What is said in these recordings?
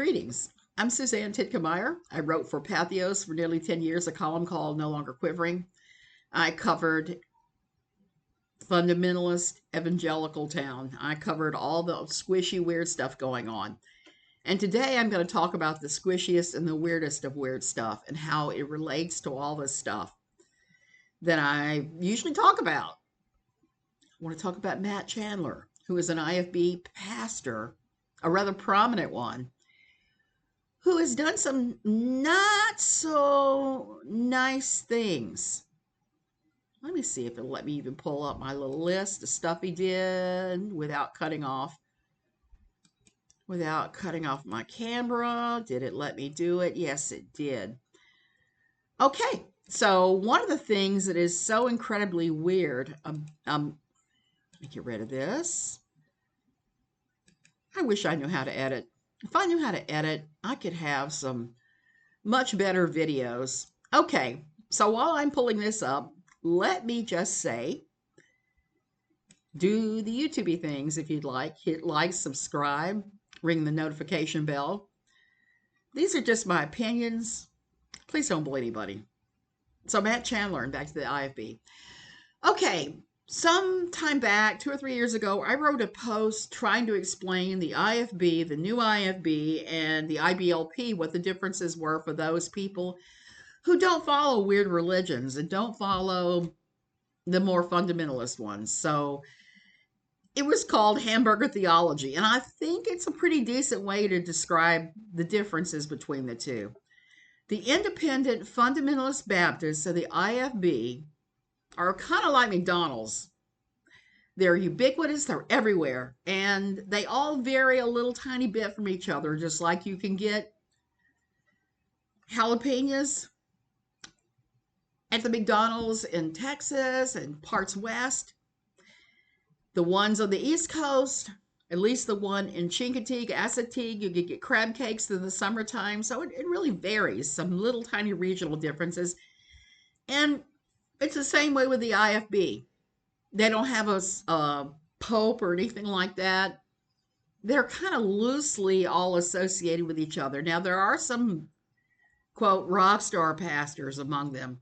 Greetings. I'm Suzanne Titkemeyer. I wrote for Pathos for nearly 10 years, a column called No Longer Quivering. I covered fundamentalist evangelical town. I covered all the squishy, weird stuff going on. And today I'm going to talk about the squishiest and the weirdest of weird stuff and how it relates to all this stuff that I usually talk about. I want to talk about Matt Chandler, who is an IFB pastor, a rather prominent one, who has done some not so nice things. Let me see if it'll let me even pull up my little list of stuff he did without cutting off my camera. Did it let me do it? Yes, it did. Okay, so one of the things that is so incredibly weird, let me get rid of this. I wish I knew how to edit. If I knew how to edit, I could have some much better videos. Okay, so while I'm pulling this up, let me just say, do the YouTube things if you'd like. Hit like, subscribe, ring the notification bell. These are just my opinions. Please don't bully anybody. So Matt Chandler, and back to the IFB. Okay, some time back, 2 or 3 years ago, I wrote a post trying to explain the IFB, the new IFB, and the IBLP, what the differences were for those people who don't follow weird religions and don't follow the more fundamentalist ones. So it was called Hamburger Theology, and I think it's a pretty decent way to describe the differences between the two. The independent fundamentalist Baptists of the IFB are kind of like McDonald's. They're ubiquitous, they're everywhere, and they all vary a little tiny bit from each other, just like you can get jalapenos at the McDonald's in Texas and parts west. The ones on the East Coast, at least the one in Chincoteague, Assorted, you can get crab cakes in the summertime. So it really varies, some little tiny regional differences. And it's the same way with the IFB. They don't have a pope or anything like that. They're kind of loosely all associated with each other. Now, there are some, quote, rock star pastors among them.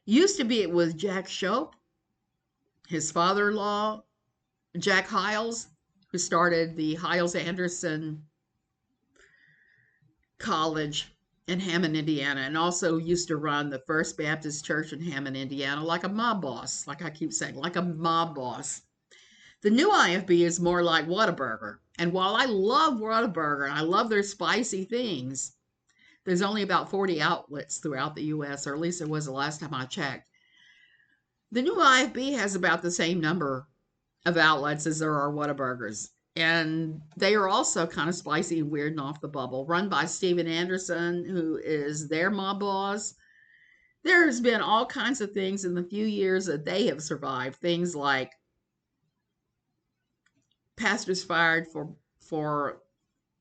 Used to be it was Jack Shope, his father-in-law, Jack Hiles, who started the Hiles-Anderson College in Hammond, Indiana, and also used to run the First Baptist Church in Hammond, Indiana, like a mob boss, like I keep saying, like a mob boss. The new IFB is more like Whataburger. And while I love Whataburger and I love their spicy things, there's only about 40 outlets throughout the U.S., or at least it was the last time I checked. The new IFB has about the same number of outlets as there are Whataburgers. And they are also kind of spicy and weird and off the bubble, run by Steven Anderson, who is their mob boss. There's been all kinds of things in the few years that they have survived. Things like pastors fired for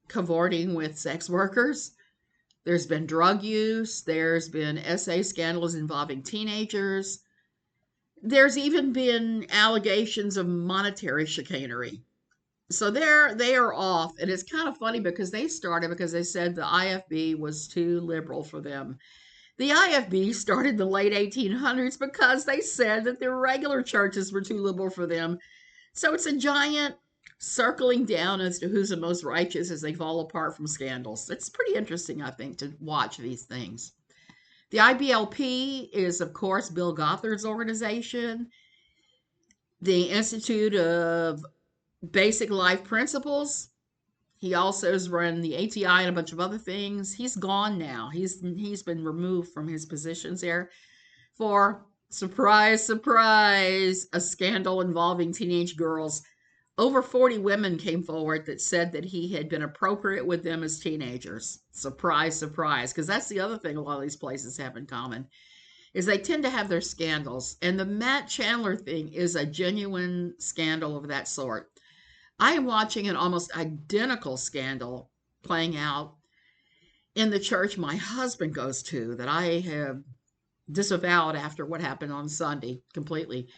cavorting with sex workers. There's been drug use. There's been SA scandals involving teenagers. There's even been allegations of monetary chicanery. So they are off, and it's kind of funny because they started because they said the IFB was too liberal for them. The IFB started in the late 1800s because they said that their regular churches were too liberal for them. So it's a giant circling down as to who's the most righteous as they fall apart from scandals. It's pretty interesting, I think, to watch these things. The IBLP is, of course, Bill Gothard's organization. The Institute of Basic Life Principles. He also has run the ATI and a bunch of other things. He's gone now. He's been removed from his positions there for, surprise, surprise, a scandal involving teenage girls. Over 40 women came forward that said that he had been appropriate with them as teenagers. Surprise, surprise, because that's the other thing a lot of these places have in common, is they tend to have their scandals. And the Matt Chandler thing is a genuine scandal of that sort. I am watching an almost identical scandal playing out in the church my husband goes to that I have disavowed after what happened on Sunday completely.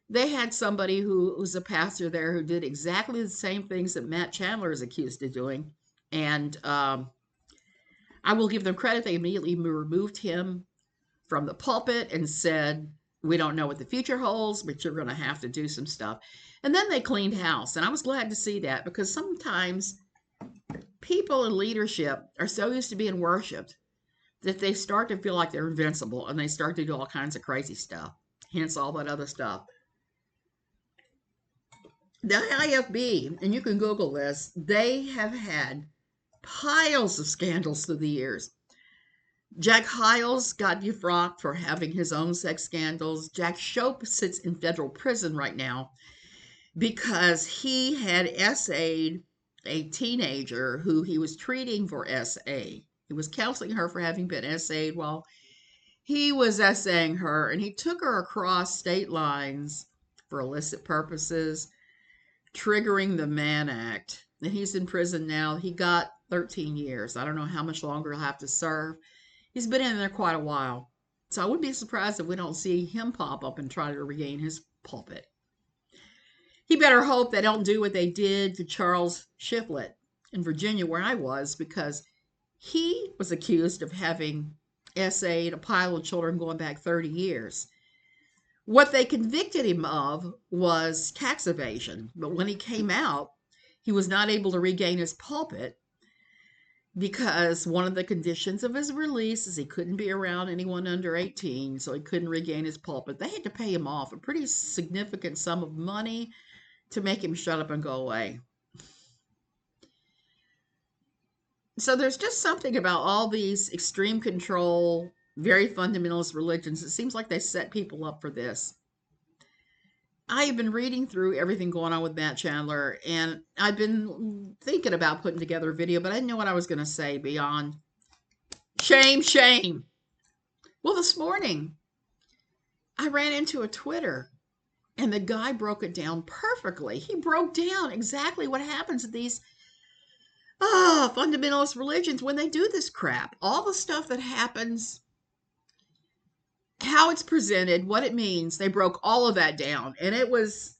They had somebody who was a pastor there who did exactly the same things that Matt Chandler is accused of doing, And I will give them credit. They immediately removed him from the pulpit and said, we don't know what the future holds, but you're going to have to do some stuff. And then they cleaned house. And I was glad to see that, because sometimes people in leadership are so used to being worshiped that they start to feel like they're invincible and they start to do all kinds of crazy stuff, hence all that other stuff. The IFB, and you can Google this, they have had piles of scandals through the years. Jack Hiles got defrocked for having his own sex scandals. Jack Shope sits in federal prison right now because he had SA'd a teenager who he was treating for SA. He was counseling her for having been SA'd while he was SAing her, and he took her across state lines for illicit purposes, triggering the Mann Act. And he's in prison now. He got 13 years. I don't know how much longer he'll have to serve. He's been in there quite a while. So I wouldn't be surprised if we don't see him pop up and try to regain his pulpit. He better hope they don't do what they did to Charles Shiflett in Virginia, where I was, because he was accused of having SA'd a pile of children going back 30 years. What they convicted him of was tax evasion. But when he came out, he was not able to regain his pulpit because one of the conditions of his release is he couldn't be around anyone under 18, so he couldn't regain his pulpit. They had to pay him off a pretty significant sum of money to make him shut up and go away. So there's just something about all these extreme control, very fundamentalist religions. It seems like they set people up for this. I have been reading through everything going on with Matt Chandler, and I've been thinking about putting together a video, but I didn't know what I was going to say beyond shame, shame. Well, this morning, I ran into a Twitter, and the guy broke it down perfectly. He broke down exactly what happens at these fundamentalist religions when they do this crap. All the stuff that happens, how it's presented, what it means. They broke all of that down, and it was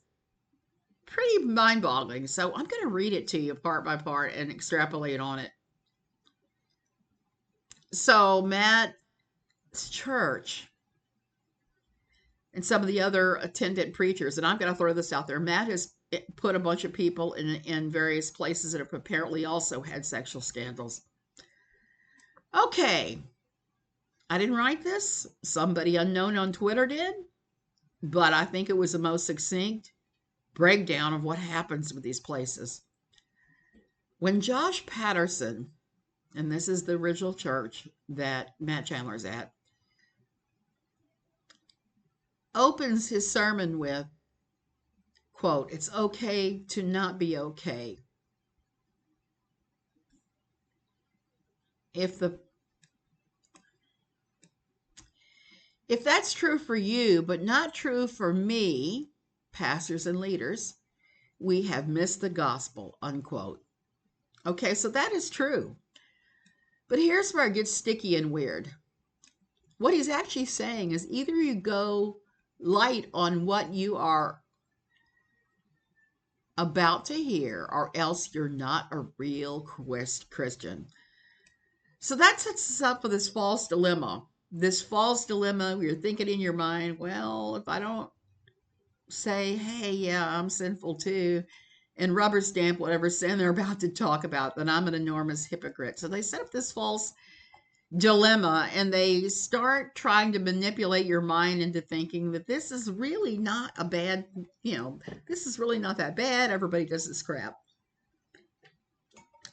pretty mind-boggling. So I'm going to read it to you part by part and extrapolate on it. So Matt's church and some of the other attendant preachers, and I'm going to throw this out there, Matt has put a bunch of people in various places that have apparently also had sexual scandals. Okay. I didn't write this. Somebody unknown on Twitter did. But I think it was the most succinct breakdown of what happens with these places. When Josh Patterson, and this is the original church that Matt Chandler's at, opens his sermon with, quote, "It's okay to not be okay. If that's true for you, but not true for me, pastors and leaders, we have missed the gospel," unquote. Okay, so that is true. But here's where it gets sticky and weird. What he's actually saying is either you go light on what you are about to hear, or else you're not a real Christian. So that sets us up for this false dilemma. This false dilemma, you're thinking in your mind, well, if I don't say, hey, yeah, I'm sinful too, and rubber stamp whatever sin they're about to talk about, then I'm an enormous hypocrite. So they set up this false dilemma, and they start trying to manipulate your mind into thinking that this is really not a bad, this is really not that bad. Everybody does this crap.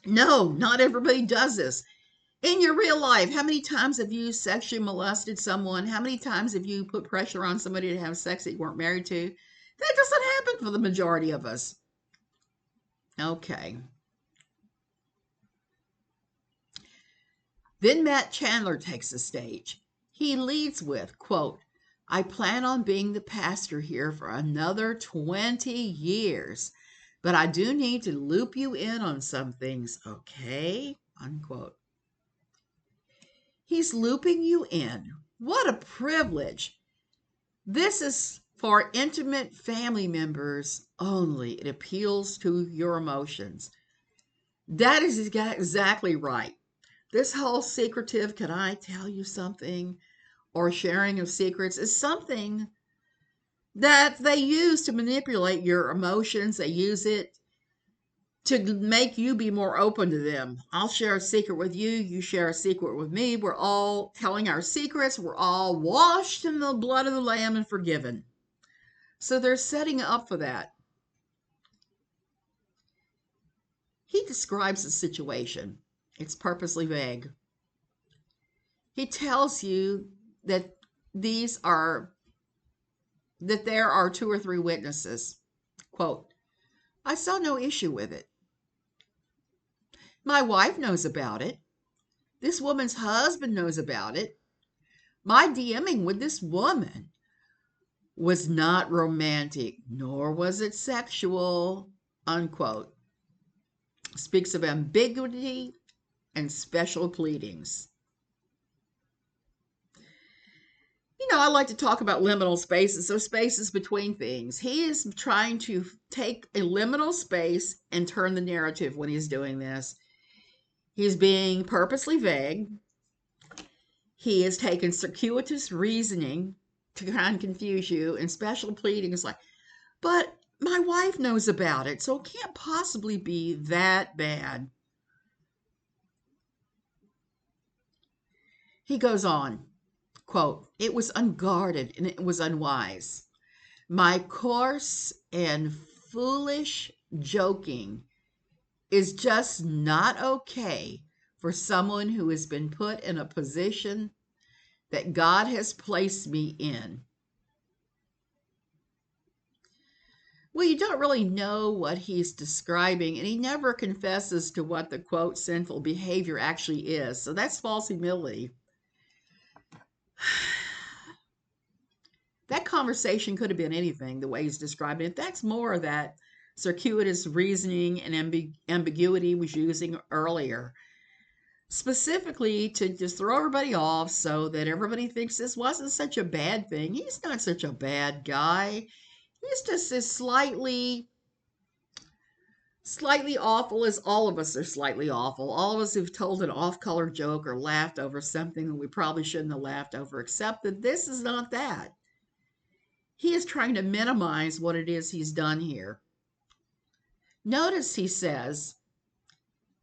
No, not everybody does this. In your real life, how many times have you sexually molested someone? How many times have you put pressure on somebody to have sex that you weren't married to? That doesn't happen for the majority of us. Okay. Then Matt Chandler takes the stage. He leads with, quote, "I plan on being the pastor here for another 20 years, but I do need to loop you in on some things, okay?" Unquote. He's looping you in. What a privilege. This is for intimate family members only. It appeals to your emotions. That is exactly right. This whole secretive, can I tell you something, or sharing of secrets is something that they use to manipulate your emotions. They use it to make you be more open to them. I'll share a secret with you, you share a secret with me. We're all telling our secrets. We're all washed in the blood of the Lamb and forgiven. So they're setting up for that. He describes the situation. It's purposely vague. He tells you that these are that there are two or three witnesses. Quote, I saw no issue with it. My wife knows about it. This woman's husband knows about it. My DMing with this woman was not romantic, nor was it sexual, unquote. Speaks of ambiguity and special pleadings. I like to talk about liminal spaces, so spaces between things. He is trying to take a liminal space and turn the narrative when he's doing this. He's being purposely vague. He is taking circuitous reasoning to try and confuse you, and special pleading is like, but my wife knows about it, so it can't possibly be that bad. He goes on, quote, it was unguarded and it was unwise. My coarse and foolish joking is just not okay for someone who has been put in a position that God has placed me in. Well, you don't really know what he's describing, and he never confesses to what the quote sinful behavior actually is. So that's false humility. That conversation could have been anything the way he's describing it. That's more of that circuitous reasoning and ambiguity he was using earlier, specifically to just throw everybody off so that everybody thinks this wasn't such a bad thing. He's not such a bad guy. He's just as slightly awful as all of us are slightly awful. All of us who've told an off-color joke or laughed over something that we probably shouldn't have laughed over, except that this is not that. He is trying to minimize what it is he's done here. Notice he says,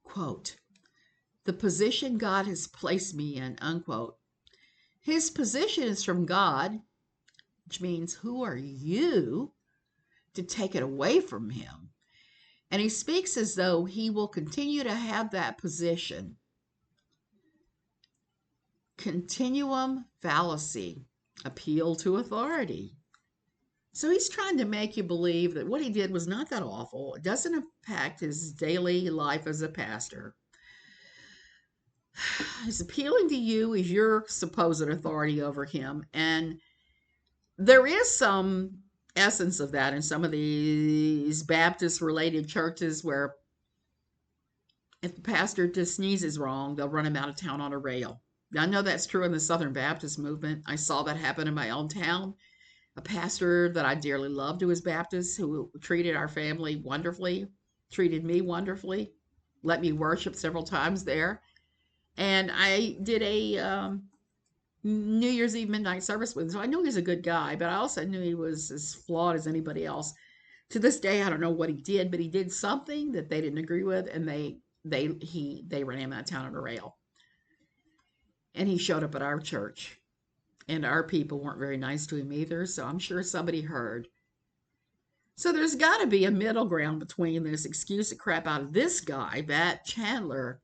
quote, the position God has placed me in, unquote. His position is from God, which means who are you to take it away from him? And he speaks as though he will continue to have that position. Continuum fallacy, appeal to authority. So he's trying to make you believe that what he did was not that awful. It doesn't impact his daily life as a pastor. He's appealing to you as your supposed authority over him. And there is some essence of that in some of these Baptist-related churches where if the pastor just sneezes wrong, they'll run him out of town on a rail. Now, I know that's true in the Southern Baptist movement. I saw that happen in my own town. A pastor that I dearly loved who was Baptist, who treated our family wonderfully, treated me wonderfully, let me worship several times there. And I did a New Year's Eve midnight service with him. So I knew he was a good guy, but I also knew he was as flawed as anybody else. To this day, I don't know what he did, but he did something that they didn't agree with, and they ran him out of town on a rail. And he showed up at our church. And our people weren't very nice to him either, so I'm sure somebody heard. So there's got to be a middle ground between this excuse the crap out of this guy, Matt Chandler,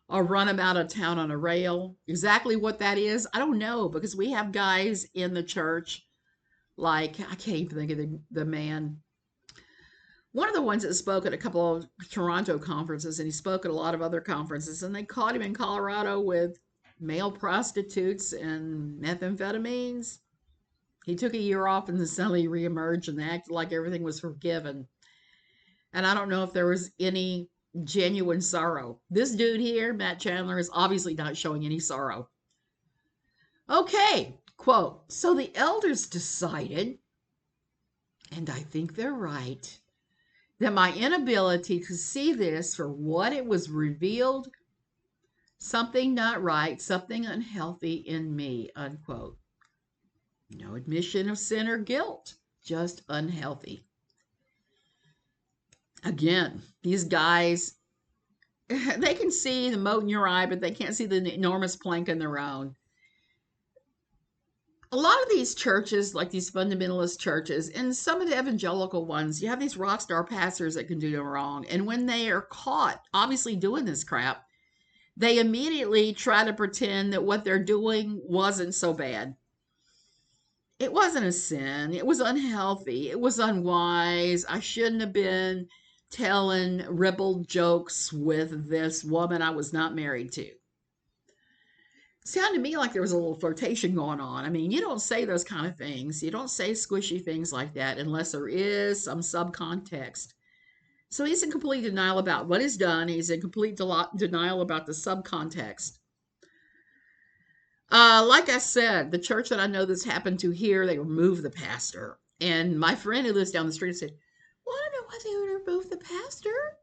or run him out of town on a rail. Exactly what that is, I don't know, because we have guys in the church, like, I can't even think of the man. One of the ones that spoke at a couple of Toronto conferences, and he spoke at a lot of other conferences, and they caught him in Colorado with male prostitutes and methamphetamines. He took a year off and then suddenly reemerged and acted like everything was forgiven. And I don't know if there was any genuine sorrow. This dude here, Matt Chandler, is obviously not showing any sorrow. Okay, quote, so the elders decided, and I think they're right, that my inability to see this for what it was revealed, something not right, something unhealthy in me, unquote. No admission of sin or guilt, just unhealthy. Again, these guys, they can see the mote in your eye, but they can't see the enormous plank in their own. A lot of these churches, like these fundamentalist churches, and some of the evangelical ones, you have these rock star pastors that can do no wrong. And when they are caught, obviously doing this crap, they immediately try to pretend that what they're doing wasn't so bad. It wasn't a sin. It was unhealthy. It was unwise. I shouldn't have been telling ribald jokes with this woman I was not married to. Sounded to me like there was a little flirtation going on. I mean, you don't say those kind of things. You don't say squishy things like that unless there is some subcontext. So he's in complete denial about what he's done. He's in complete denial about the subcontext. Like I said, the church that I know this happened to here, they removed the pastor. And my friend who lives down the street said, well, I don't know why they would remove the pastor.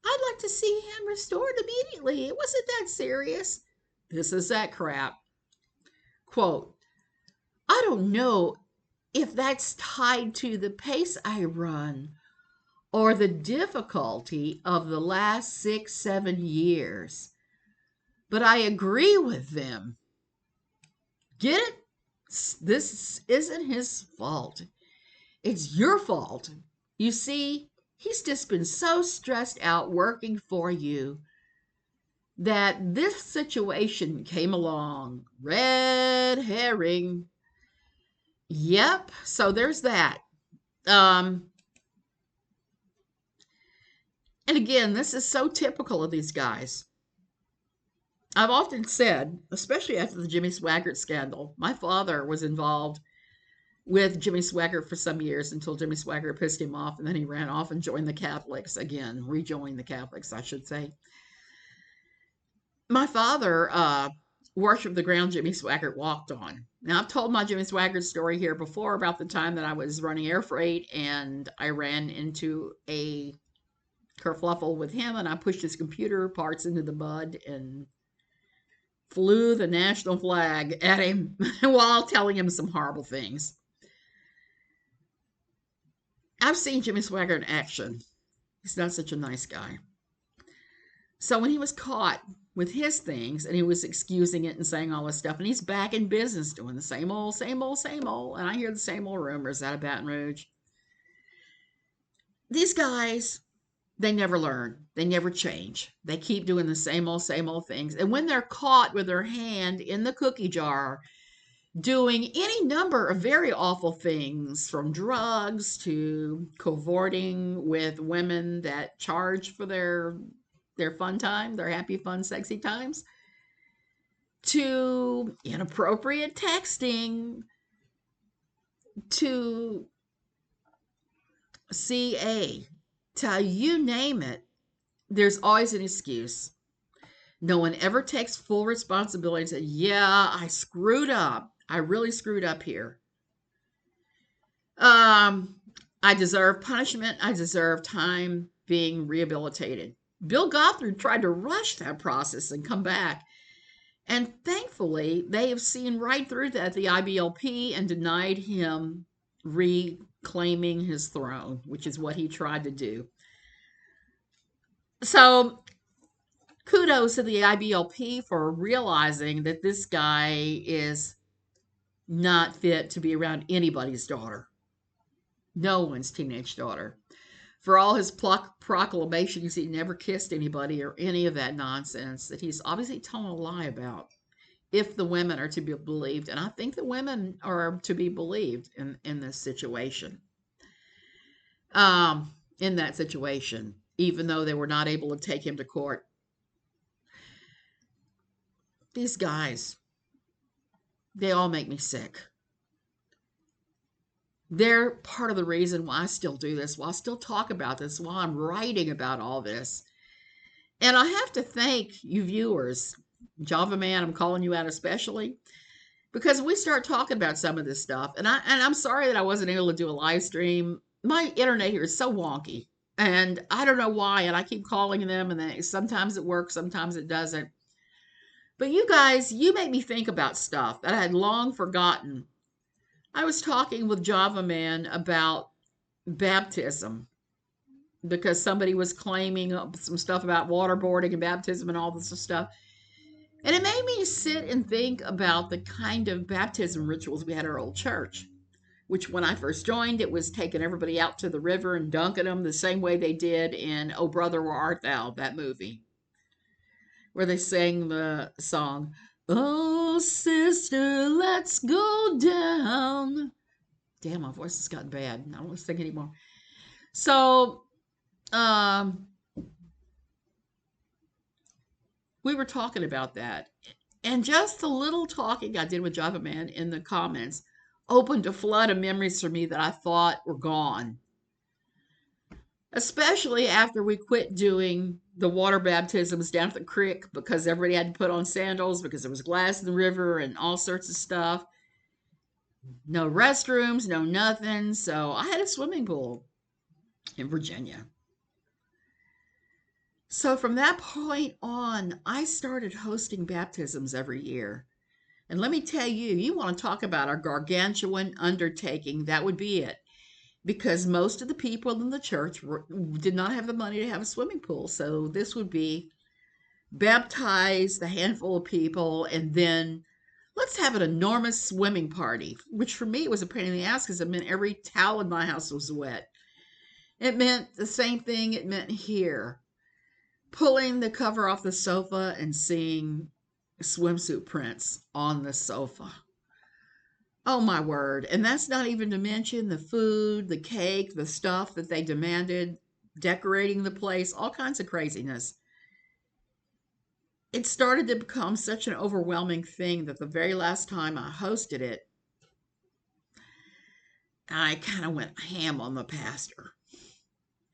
I'd like to see him restored immediately. It wasn't that serious. This is that crap. Quote, I don't know if that's tied to the pace I run or the difficulty of the last 6-7 years, but I agree with them. Get it? This isn't his fault. It's your fault. You see, he's just been so stressed out working for you that this situation came along. Red herring. Yep, so there's that. And again, this is so typical of these guys. I've often said, especially after the Jimmy Swaggart scandal, my father was involved with Jimmy Swaggart for some years until Jimmy Swaggart pissed him off, and then he ran off and joined the Catholics again, rejoined the Catholics, I should say. My father worshiped the ground Jimmy Swaggart walked on. Now, I've told my Jimmy Swaggart story here before about the time that I was running air freight and I ran into a kerfluffle with him and I pushed his computer parts into the mud and flew the national flag at him while telling him some horrible things. I've seen Jimmy Swaggart in action. He's not such a nice guy. So when he was caught with his things and he was excusing it and saying all this stuff, and he's back in business doing the same old, same old, same old, and I hear the same old rumors out of Baton Rouge. These guys, they never learn. They never change. They keep doing the same old things. And when they're caught with their hand in the cookie jar, doing any number of very awful things, from drugs to cavorting with women that charge for their fun time, their happy, fun, sexy times, to inappropriate texting, to CA, to you name it, there's always an excuse. No one ever takes full responsibility and says, yeah, I screwed up. I really screwed up here. I deserve punishment. I deserve time being rehabilitated. Bill Gothard tried to rush that process and come back. And thankfully, they have seen right through that, the IBLP, and denied him reclaiming his throne, which is what he tried to do. So kudos to the IBLP for realizing that this guy is not fit to be around anybody's daughter. No one's teenage daughter. For all his proclamations, he never kissed anybody or any of that nonsense that he's obviously telling a lie about, if the women are to be believed. And I think the women are to be believed in this situation. In that situation, even though they were not able to take him to court. These guys, they all make me sick. They're part of the reason why I still do this, why I still talk about this, why I'm writing about all this. And I have to thank you viewers. Java Man, I'm calling you out especially, because we start talking about some of this stuff. And I'm sorry that I wasn't able to do a live stream. My internet here is so wonky. And I don't know why. And I keep calling them, and sometimes it works, sometimes it doesn't. But you guys, you make me think about stuff that I had long forgotten. I was talking with Java Man about baptism because somebody was claiming some stuff about waterboarding and baptism and all this stuff. And it made me sit and think about the kind of baptism rituals we had at our old church, which when I first joined, it was taking everybody out to the river and dunking them the same way they did in Oh Brother, Where Art Thou, that movie, where they sang the song, Oh sister, let's go down. Damn, my voice has gotten bad. I don't want to sing anymore. So, um, we were talking about that. And just the little talking I did with Java Man in the comments opened a flood of memories for me that I thought were gone. Especially after we quit doing the water baptisms down at the creek because everybody had to put on sandals because there was glass in the river and all sorts of stuff. No restrooms, no nothing. So I had a swimming pool in Virginia. So from that point on, I started hosting baptisms every year. And let me tell you, you want to talk about a gargantuan undertaking, that would be it. Because most of the people in the church did not have the money to have a swimming pool. So this would be baptize the handful of people, and then let's have an enormous swimming party, which for me was a pain in the ass because it meant every towel in my house was wet. It meant the same thing it meant here. Pulling the cover off the sofa and seeing swimsuit prints on the sofa. Oh my word. And that's not even to mention the food, the cake, the stuff that they demanded, decorating the place, all kinds of craziness. It started to become such an overwhelming thing that the very last time I hosted it, I kind of went ham on the pastor.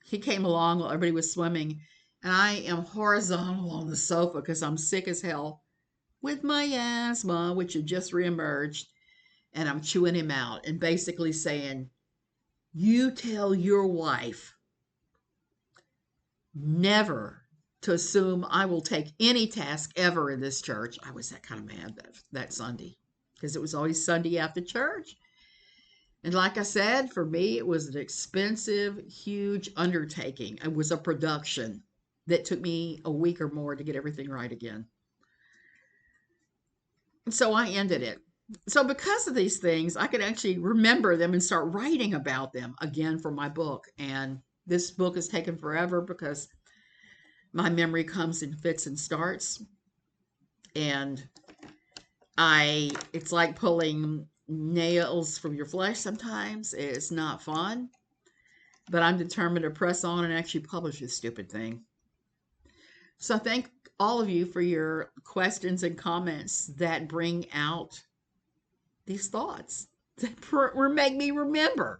He came along while everybody was swimming, and I am horizontal on the sofa because I'm sick as hell with my asthma, which had just reemerged. And I'm chewing him out and basically saying, you tell your wife never to assume I will take any task ever in this church. I was that kind of mad that Sunday because it was always Sunday after church. And like I said, for me, it was an expensive, huge undertaking. It was a production that took me a week or more to get everything right again. And so I ended it. So because of these things, I could actually remember them and start writing about them again for my book. And this book has taken forever because my memory comes in fits and starts. And it's like pulling nails from your flesh sometimes. It's not fun. But I'm determined to press on and actually publish this stupid thing. So thank all of you for your questions and comments that bring out these thoughts that make me remember.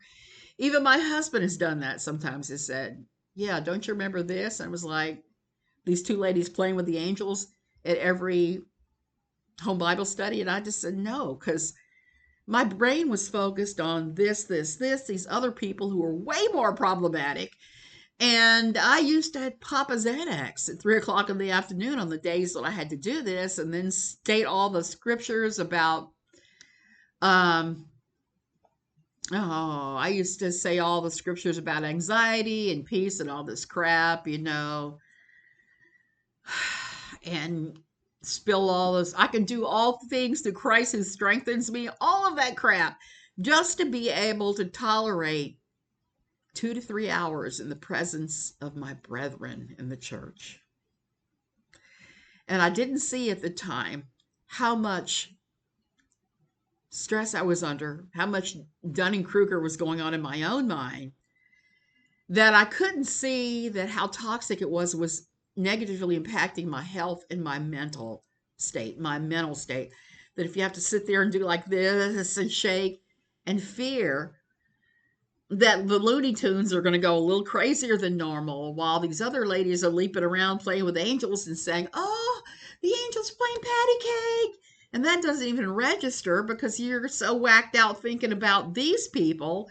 Even my husband has done that sometimes. He said, yeah, don't you remember this? And I was like, these two ladies playing with the angels at every home Bible study. And I just said, no, because my brain was focused on these other people who were way more problematic. And I used to pop a Xanax at 3 o'clock in the afternoon on the days that I had to do this, and then state all the scriptures about, I used to say all the scriptures about anxiety and peace and all this crap, and spill all this. I can do all things through Christ who strengthens me, all of that crap, just to be able to tolerate 2 to 3 hours in the presence of my brethren in the church. And I didn't see at the time how much stress I was under, how much Dunning-Kruger was going on in my own mind, that I couldn't see that how toxic it was negatively impacting my health and my mental state. That if you have to sit there and do like this and shake and fear that the Looney Tunes are going to go a little crazier than normal while these other ladies are leaping around playing with angels and saying, oh, the angel's playing patty cake. And that doesn't even register because you're so whacked out thinking about these people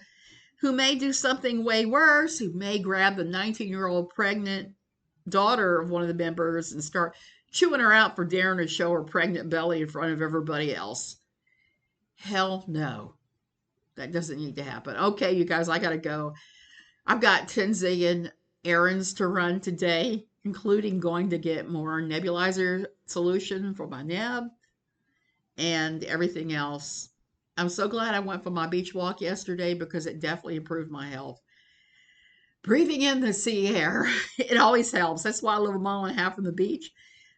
who may do something way worse, who may grab the 19-year-old pregnant daughter of one of the members and start chewing her out for daring to show her pregnant belly in front of everybody else. Hell no. That doesn't need to happen. Okay, you guys, I got to go. I've got 10 zillion errands to run today, including going to get more nebulizer solution for my neb and everything else. I'm so glad I went for my beach walk yesterday because it definitely improved my health. Breathing in the sea air, it always helps. That's why I live a mile and a half from the beach.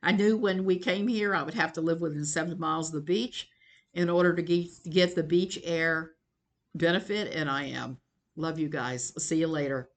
I knew when we came here I would have to live within 7 miles of the beach in order to get the beach air benefit, and I am. Love you guys. See you later.